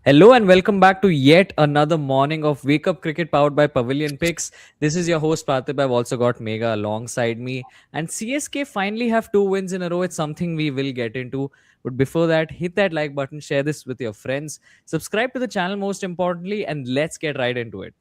Hello and welcome back to yet another morning of Wake Up Cricket powered by Pavilion Picks. This is your host Praatibh. I've also got Megha alongside me. And CSK finally have 2 wins in a row. It's something we will get into. But before that, hit that like button, share this with your friends, subscribe to the channel most importantly, and let's get right into it.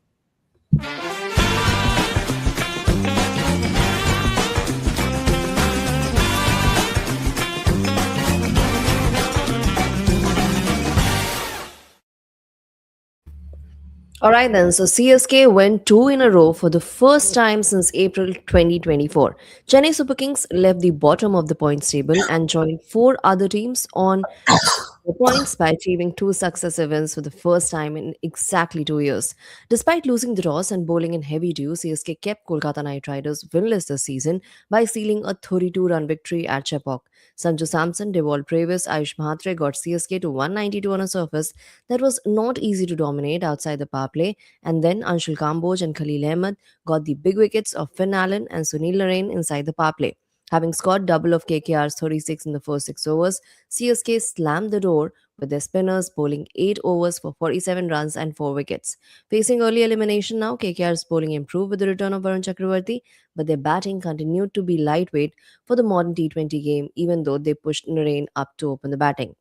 All right, then. So CSK went two in a row for the first time since April 2024. Chennai Super Kings left the bottom of the points table and joined four other teams on the points by achieving two successive wins for the first time in exactly 2 years. Despite losing the toss and bowling in heavy dew, CSK kept Kolkata Knight Riders winless this season by sealing a 32-run victory at Chepauk. Sanju Samson, Deval Previs, Ayush Mhatre got CSK to 192 on a surface that was not easy to dominate outside the power play, and then Anshul Kamboj and Khalil Ahmed got the big wickets of Finn Allen and Sunil Narine inside the power play. Having scored double of KKR's 36 in the first 6 overs, CSK slammed the door with their spinners bowling 8 overs for 47 runs and 4 wickets. Facing early elimination now, KKR's bowling improved with the return of Varun Chakravarti, but their batting continued to be lightweight for the modern T20 game, even though they pushed Narine up to open the batting.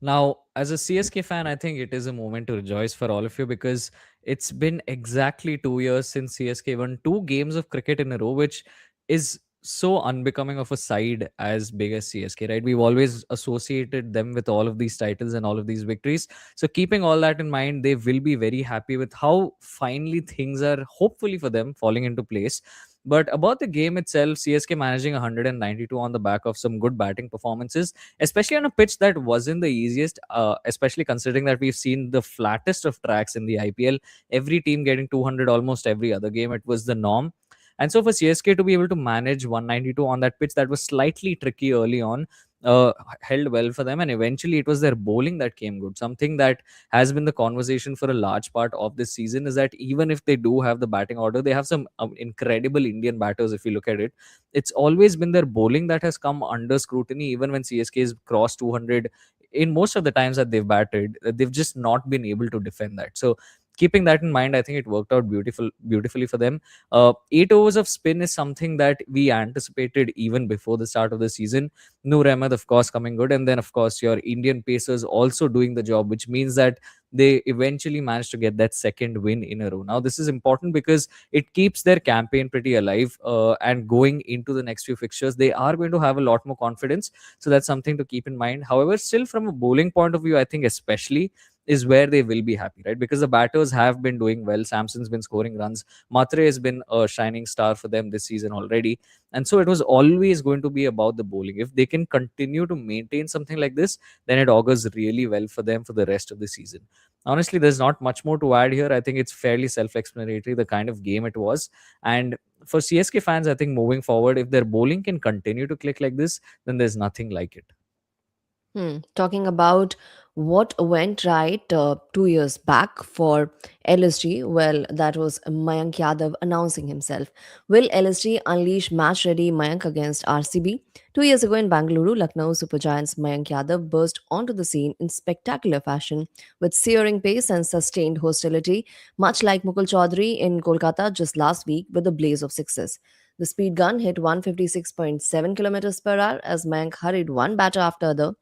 Now, as a CSK fan, I think it is a moment to rejoice for all of you because it's been exactly 2 years since CSK won 2 games of cricket in a row, which is so unbecoming of a side as big as CSK, right? We've always associated them with all of these titles and all of these victories. So, keeping all that in mind, they will be very happy with how finally things are, hopefully for them, falling into place. But about the game itself, CSK managing 192 on the back of some good batting performances, especially on a pitch that wasn't the easiest, especially considering that we've seen the flattest of tracks in the IPL. Every team getting 200 almost every other game. It was the norm. And so for CSK to be able to manage 192 on that pitch that was slightly tricky early on, held well for them. And eventually it was their bowling that came good. Something that has been the conversation for a large part of this season is that even if they do have the batting order, they have some incredible Indian batters if you look at it. It's always been their bowling that has come under scrutiny, even when CSK has crossed 200 in most of the times that they've batted. They've just not been able to defend that. So keeping that in mind, I think it worked out beautifully for them. 8 overs of spin is something that we anticipated even before the start of the season. Noor Ahmed, of course, coming good, and then of course your Indian pacers also doing the job, which means that they eventually managed to get that second win in a row. Now this is important because it keeps their campaign pretty alive, and going into the next few fixtures they are going to have a lot more confidence. So that's something to keep in mind. However, still from a bowling point of view, I think especially is where they will be happy, right? Because the batters have been doing well. Samson's been scoring runs. Matre has been a shining star for them this season already. And so it was always going to be about the bowling. If they can continue to maintain something like this, then it augurs really well for them for the rest of the season. Honestly, there's not much more to add here. I think it's fairly self-explanatory, the kind of game it was. And for CSK fans, I think moving forward, if their bowling can continue to click like this, then there's nothing like it. Talking about what went right 2 years back for LSG, well, that was Mayank Yadav announcing himself. Will LSG unleash match ready Mayank against RCB? 2 years ago in Bangalore, Lucknow Super Giants Mayank Yadav burst onto the scene in spectacular fashion with searing pace and sustained hostility, much like Mukul Chaudhary in Kolkata just last week with a blaze of sixes. The speed gun hit 156.7 kilometers per hour as Mayank hurried one batter after other.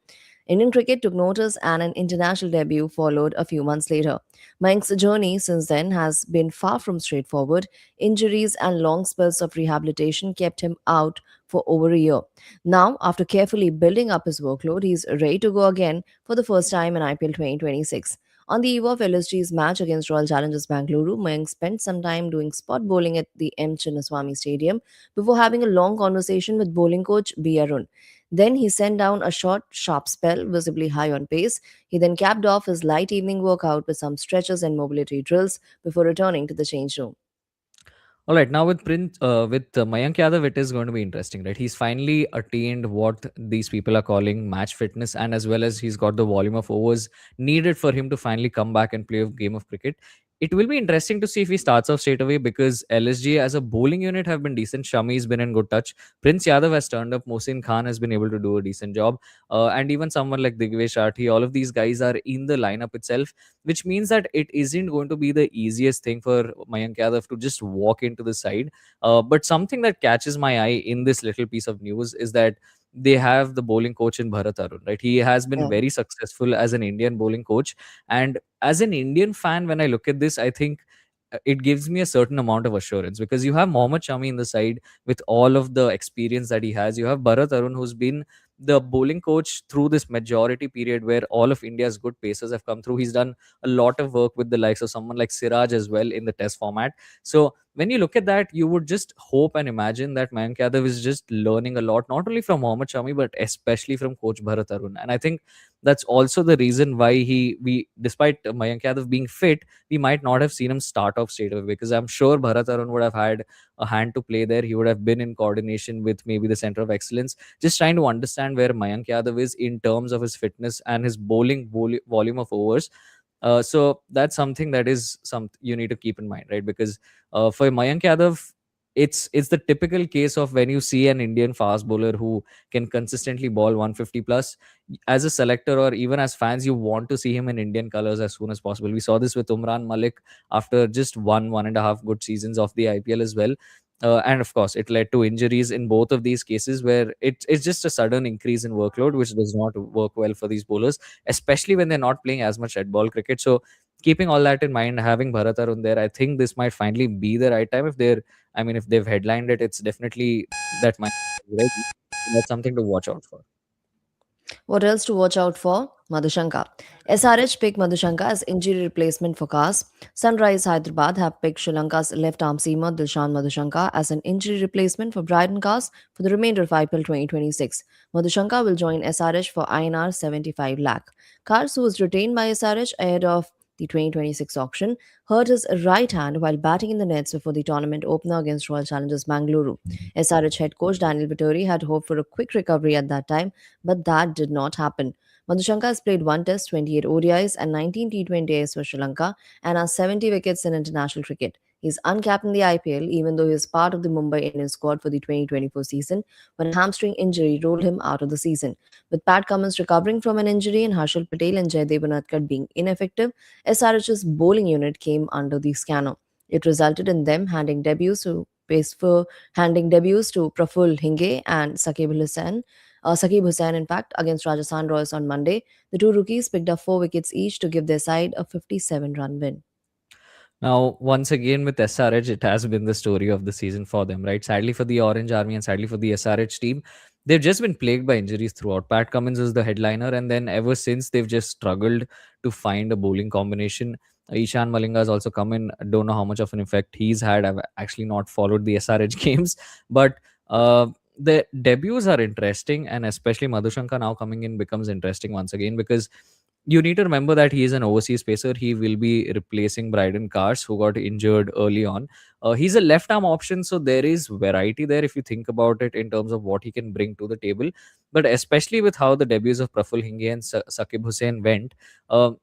Indian cricket took notice and an international debut followed a few months later. Mayank's journey since then has been far from straightforward. Injuries and long spells of rehabilitation kept him out for over a year. Now, after carefully building up his workload, he's ready to go again for the first time in IPL 2026. On the eve of LSG's match against Royal Challengers Bangalore, Mayank spent some time doing spot bowling at the M. Chinnaswamy Stadium before having a long conversation with bowling coach B. Arun. Then he sent down a short, sharp spell, visibly high on pace. He then capped off his light evening workout with some stretches and mobility drills before returning to the change room. All right, now with Mayank Yadav, it is going to be interesting, right? He's finally attained what these people are calling match fitness, and as well as he's got the volume of overs needed for him to finally come back and play a game of cricket. it will be interesting to see if he starts off straight away, because LSG as a bowling unit have been decent. Shami's been in good touch. Prince Yadav has turned up. Mohsin Khan has been able to do a decent job. And even someone like Digvesh Rathi, all of these guys are in the lineup itself, which means that it isn't going to be the easiest thing for Mayank Yadav to just walk into the side. But something that catches my eye in this little piece of news is that they have the bowling coach in Bharat Arun, right? He has been Yeah. very successful as an Indian bowling coach. And as an Indian fan, when I look at this, I think it gives me a certain amount of assurance, because you have Mohammad Shami in the side with all of the experience that he has. You have Bharat Arun, who's been the bowling coach through this majority period where all of India's good pacers have come through. He's done a lot of work with the likes of someone like Siraj as well in the test format. So when you look at that, you would just hope and imagine that Mayank Yadav is just learning a lot, not only from Mohammad Shami, but especially from coach Bharat Arun. And I think that's also the reason why despite Mayank Yadav being fit, we might not have seen him start off straight away, because I'm sure Bharat Arun would have had a hand to play there. He would have been in coordination with maybe the center of excellence, just trying to understand where Mayank Yadav is in terms of his fitness and his bowling volume of overs. So that's something that is some you need to keep in mind, right? Because for Mayank Yadav, it's the typical case of when you see an Indian fast bowler who can consistently ball 150 plus. As a selector or even as fans, you want to see him in Indian colors as soon as possible. We saw this with Umran Malik after just one and a half good seasons of the IPL as well. And of course, it led to injuries in both of these cases, where it's just a sudden increase in workload, which does not work well for these bowlers, especially when they're not playing as much red ball cricket. So, keeping all that in mind, having Bharat Arun there, I think this might finally be the right time. If they've headlined it, it's definitely that might be right. That's something to watch out for. What else to watch out for? Madhushanka. SRH picked Madhushanka as injury replacement for Cars. Sunrise Hyderabad have picked Sri Lanka's left arm seamer Dilshan Madhushanka as an injury replacement for Bryden Cars for the remainder of IPL 2026. Madhushanka will join SRH for INR 75 lakh. Cars, who was retained by SRH ahead of the 2026 auction, hurt his right hand while batting in the nets before the tournament opener against Royal Challengers Bangalore. SRH head coach Daniel Vittori had hoped for a quick recovery at that time, but that did not happen. Madhushanka has played one test, 28 ODIs, and 19 T20Is for Sri Lanka and has 70 wickets in international cricket. He is uncapped in the IPL, even though he is part of the Mumbai Indian squad for the 2024 season, when a hamstring injury rolled him out of the season. With Pat Cummins recovering from an injury and Harshal Patel and Jaydev Unatkar being ineffective, SRH's bowling unit came under the scanner. It resulted in them handing debuts to Praful Hinge and Sakib Hussain, in fact, against Rajasthan Royals on Monday. The two rookies picked up 4 wickets each to give their side a 57-run win. Now, once again with SRH, it has been the story of the season for them, right? Sadly for the Orange Army and sadly for the SRH team, they've just been plagued by injuries throughout. Pat Cummins is the headliner, and then ever since they've just struggled to find a bowling combination. Ishan Malinga has also come in. I don't know how much of an effect he's had. I've actually not followed the SRH games, but the debuts are interesting, and especially Madhushanka now coming in becomes interesting once again, because you need to remember that he is an overseas pacer. He will be replacing Bryden Cars, who got injured early on. He's a left arm option, so there is variety there if you think about it in terms of what he can bring to the table. But especially with how the debuts of Praful Hinge and Sakib Hussain went,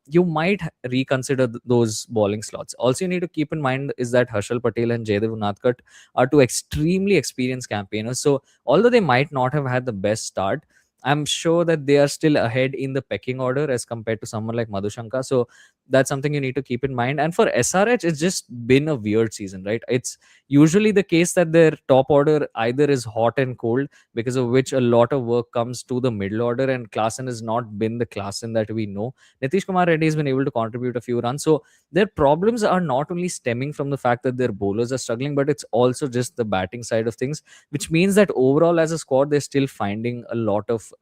you might reconsider those bowling slots. Also, you need to keep in mind is that Harshal Patel and Jaydev Unatkar are two extremely experienced campaigners. So, although they might not have had the best start, I'm sure that they are still ahead in the pecking order as compared to someone like Madhushanka. So that's something you need to keep in mind. And for SRH, it's just been a weird season, right? It's usually the case that their top order either is hot and cold, because of which a lot of work comes to the middle order, and Klassen has not been the Klassen that we know. Nitish Kumar Reddy has been able to contribute a few runs. So their problems are not only stemming from the fact that their bowlers are struggling, but it's also just the batting side of things, which means that overall as a squad they're still finding a lot of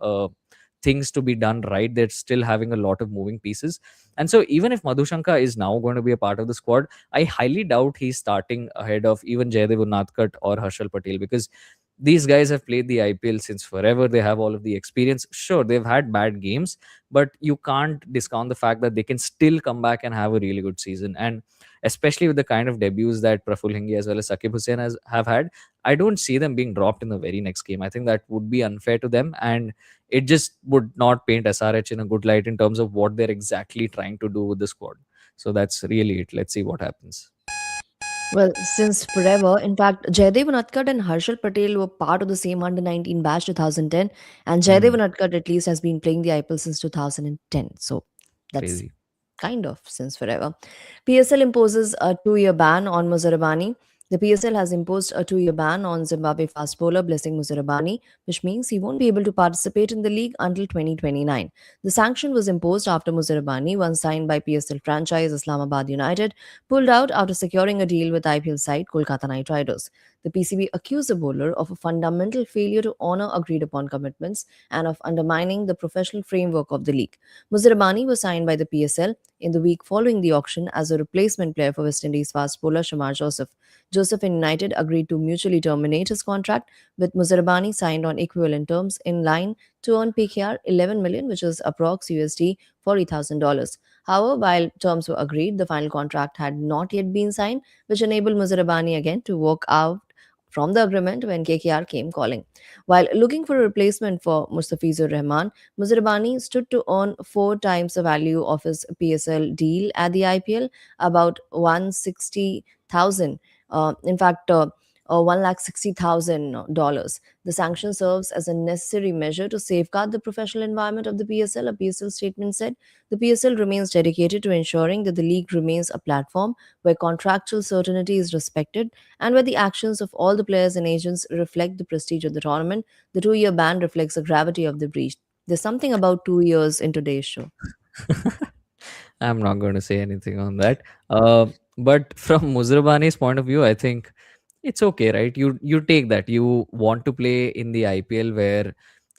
things to be done right. They're still having a lot of moving pieces, and so even if Madhushanka is now going to be a part of the squad, I highly doubt he's starting ahead of even Jaydev Unatkar or Harshal Patel, because these guys have played the IPL since forever. They have all of the experience. Sure, they've had bad games, but you can't discount the fact that they can still come back and have a really good season. And especially with the kind of debuts that Praful Hingi as well as Sakib Hussain have had, I don't see them being dropped in the very next game. I think that would be unfair to them, and it just would not paint SRH in a good light in terms of what they're exactly trying to do with the squad. So that's really it. Let's see what happens. Well, since forever, in fact, Jaydev Unatkar and Harshal Patel were part of the same under 19 batch 2010, and Jaydev Hmm, Unatkar at least has been playing the IPL since 2010. So that's crazy. kind of since forever. PSL imposes a 2 year ban on Muzarabani. The PSL has imposed a 2 year ban on Zimbabwe fast bowler Blessing Muzarabani, which means he won't be able to participate in the league until 2029. The sanction was imposed after Muzarabani, once signed by PSL franchise Islamabad United, pulled out after securing a deal with IPL side Kolkata Knight Riders. The PCB accused the bowler of a fundamental failure to honour agreed upon commitments and of undermining the professional framework of the league. Muzarabani was signed by the PSL in the week following the auction as a replacement player for West Indies fast bowler Shamar Joseph. Joseph and United agreed to mutually terminate his contract, with Muzarabani signed on equivalent terms in line to earn PKR 11 million, which is approx USD $40,000. However, while terms were agreed, the final contract had not yet been signed, which enabled Muzarabani again to walk out from the agreement when KKR came calling. While looking for a replacement for Mustafizur Rahman, Muzarabani stood to earn four times the value of his PSL deal at the IPL, about 160,000. In fact, $160,000. The sanction serves as a necessary measure to safeguard the professional environment of the PSL. A PSL statement said the PSL remains dedicated to ensuring that the league remains a platform where contractual certainty is respected and where the actions of all the players and agents reflect the prestige of the tournament. The 2 year ban reflects the gravity of the breach. There's something about 2 years in today's show. I'm not going to say anything on that. But from Muzrabani's point of view, I think it's okay, right? You take that. You want to play in the IPL where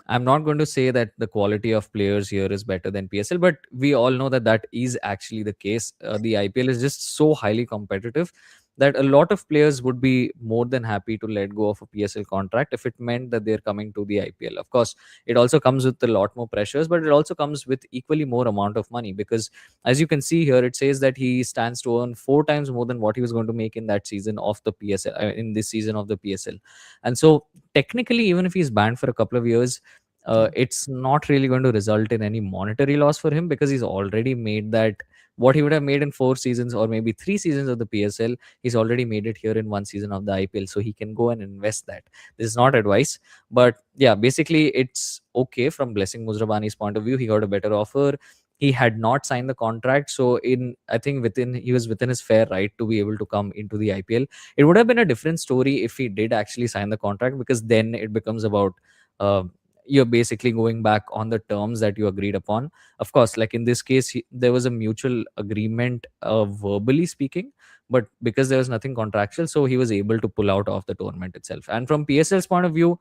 I'm not going to say that the quality of players here is better than PSL, but we all know that that is actually the case. The IPL is just so highly competitive that a lot of players would be more than happy to let go of a PSL contract if it meant that they're coming to the IPL. Of course, it also comes with a lot more pressures, but it also comes with equally more amount of money because, as you can see here, it says that he stands to earn four times more than what he was going to make in that season of the PSL, in this season of the PSL. And so, technically, even if he's banned for a couple of years, Yeah. it's not really going to result in any monetary loss for him because he's already made that what he would have made in 4 seasons or maybe 3 seasons of the PSL. He's already made it here in 1 season of the IPL, so he can go and invest that. This is not advice, but yeah, basically it's okay from Blessing Muzrabani's point of view. He got a better offer. He had not signed the contract, so in I think within he was within his fair right to be able to come into the IPL. It would have been a different story if he did actually sign the contract because then it becomes about uh, you're basically going back on the terms that you agreed upon. Of course, like in this case, there was a mutual agreement, verbally speaking, but because there was nothing contractual, so he was able to pull out of the tournament itself. And from PSL's point of view,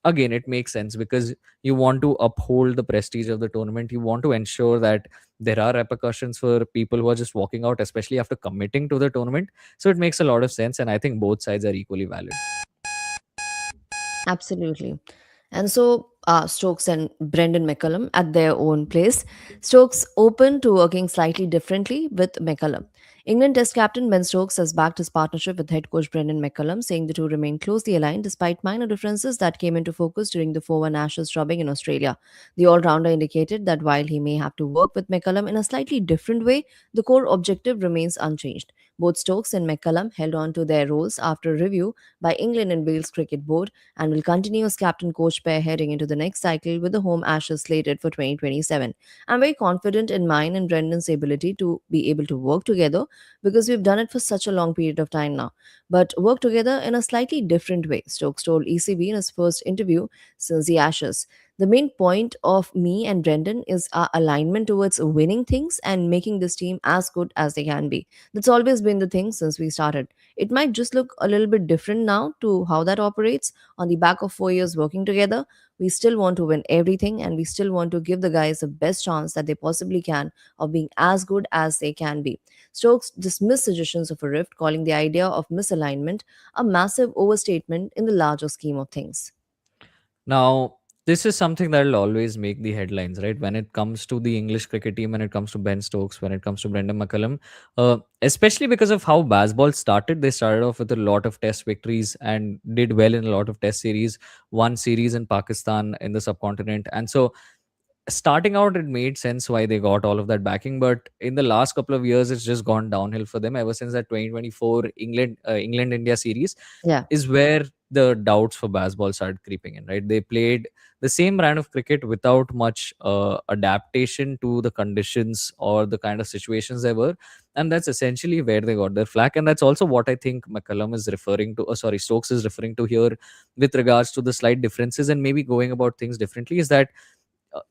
again, it makes sense because you want to uphold the prestige of the tournament. You want to ensure that there are repercussions for people who are just walking out, especially after committing to the tournament. So it makes a lot of sense, and I think both sides are equally valid. Absolutely. And so Stokes and Brendan McCullum at their own place. Stokes open to working slightly differently with McCullum. England Test captain Ben Stokes has backed his partnership with head coach Brendan McCullum, saying the two remain closely aligned despite minor differences that came into focus during the 4-1 Ashes drubbing in Australia. The all-rounder indicated that while he may have to work with McCullum in a slightly different way, the core objective remains unchanged. Both Stokes and McCullum held on to their roles after review by England and Wales Cricket Board and will continue as captain coach pair heading into the next cycle with the home Ashes slated for 2027. I'm very confident in mine and Brendan's ability to be able to work together because we've done it for such a long period of time now. But work together in a slightly different way, Stokes told ECB in his first interview since the Ashes. The main point of me and Brendan is our alignment towards winning things and making this team as good as they can be. That's always been the thing since we started. It might just look a little bit different now to how that operates on the back of 4 years working together. We still want to win everything and we still want to give the guys the best chance that they possibly can of being as good as they can be. Stokes dismissed suggestions of a rift, calling the idea of misalignment a massive overstatement in the larger scheme of things. Now, this is something that will always make the headlines, right? When it comes to the English cricket team, when it comes to Ben Stokes, when it comes to Brendan McCullum, especially because of how baseball started. They started off with a lot of test victories and did well in a lot of test series, won series in Pakistan in the subcontinent. And so starting out it made sense why they got all of that backing, but in the last couple of years it's just gone downhill for them ever since that 2024 England India series Yeah. is where the doubts for baseball started creeping in, right? They played the same brand of cricket without much adaptation to the conditions or the kind of situations they were, and that's essentially where they got their flack. And that's also what I think McCullum is referring to, sorry, Stokes is referring to here with regards to the slight differences and maybe going about things differently, is that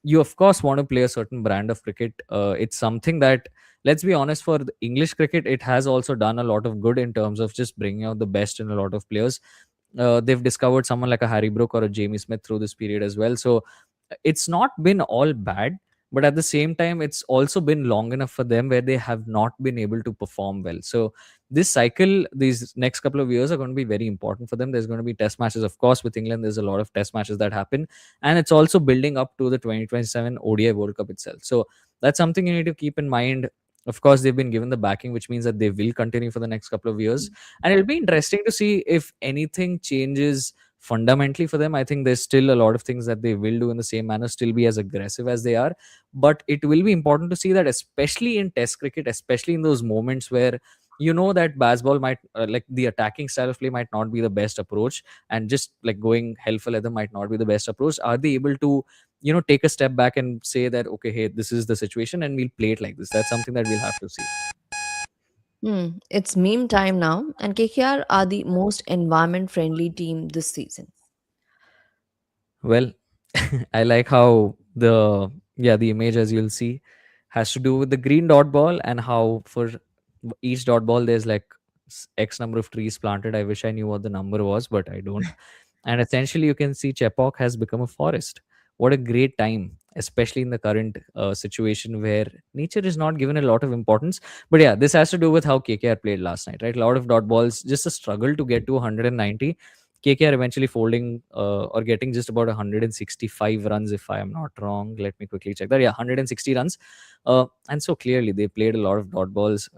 you of course want to play a certain brand of cricket. It's something that, let's be honest, for the English cricket it has also done a lot of good in terms of just bringing out the best in a lot of players. They've discovered someone like a Harry Brook or a Jamie Smith through this period as well. So it's not been all bad, but at the same time, it's also been long enough for them where they have not been able to perform well. So this cycle, these next couple of years are going to be very important for them. There's going to be test matches, of course, with England. There's a lot of test matches that happen, and it's also building up to the 2027 ODI World Cup itself. So that's something you need to keep in mind. Of course, they've been given the backing, which means that they will continue for the next couple of years, and it'll be interesting to see if anything changes fundamentally for them. I think there's still a lot of things that they will do in the same manner, still be as aggressive as they are. But it will be important to see that, especially in Test cricket, especially in those moments where you know that baseball might, like the attacking style of play might not be the best approach, and just like going hell for leather might not be the best approach. Are they able to, take a step back and say that, okay, hey, this is the situation and we'll play it like this? That's something that we'll have to see. It's meme time now, and KKR are the most environment friendly team this season. Well, I like how the image, as you'll see, has to do with the green dot ball, and how for each dot ball there's like X number of trees planted. I wish I knew what the number was, but I don't. And essentially, you can see Chepauk has become a forest. What a great time, especially in the current situation where nature is not given a lot of importance. But yeah, this has to do with how KKR played last night, right? A lot of dot balls, just a struggle to get to 190. KKR eventually folding or getting just about 165 runs, if I am not wrong. Let me quickly check that. Yeah, 160 runs. And so clearly they played a lot of dot balls.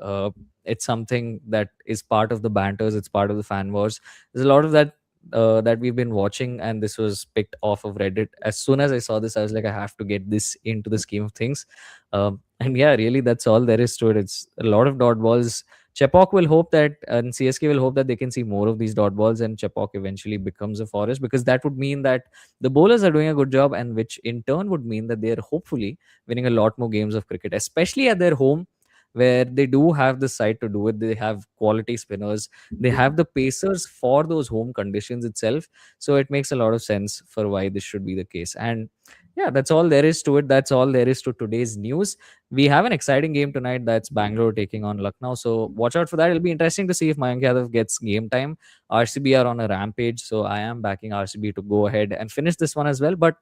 It's something that is part of the banters. It's part of the fan wars. There's a lot of that that we've been watching, and this was picked off of Reddit. As soon as I saw this, I was like, I have to get this into the scheme of things. And yeah, really, that's all there is to it. It's a lot of dot balls. Chepauk will hope that, and CSK will hope that they can see more of these dot balls, and Chepauk eventually becomes a forest, because that would mean that the bowlers are doing a good job, and which in turn would mean that they are hopefully winning a lot more games of cricket, especially at their home, where they do have the side to do it. They have quality spinners, they have the pacers for those home conditions itself. So it makes a lot of sense for why this should be the case. And yeah, that's all there is to it. That's all there is to today's news. We have an exciting game tonight. That's Bangalore taking on Lucknow. So watch out for that. It'll be interesting to see if Mayank Yadav gets game time. RCB are on a rampage. So I am backing RCB to go ahead and finish this one as well. But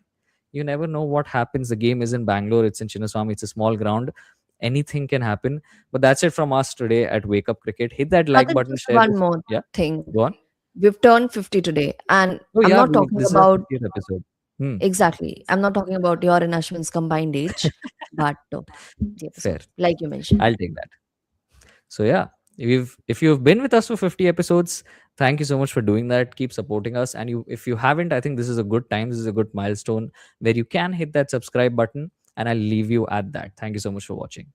you never know what happens. The game is in Bangalore. It's in Chinnaswamy. It's a small ground. Anything can happen. But that's it from us today at Wake Up Cricket. Hit that like Pratik, button, just share one this. more Yeah, thing. go on. We've turned 50 today, and Oh, I'm yeah, not talking this is our about 50th episode. Hmm. exactly. I'm not talking about your and Ashwin's combined age, but the Fair. episode, like you mentioned. I'll take that. So yeah, if you've been with us for 50 episodes, thank you so much for doing that. Keep supporting us. And if you haven't, I think this is a good time. This is a good milestone where you can hit that subscribe button, and I'll leave you at that. Thank you so much for watching.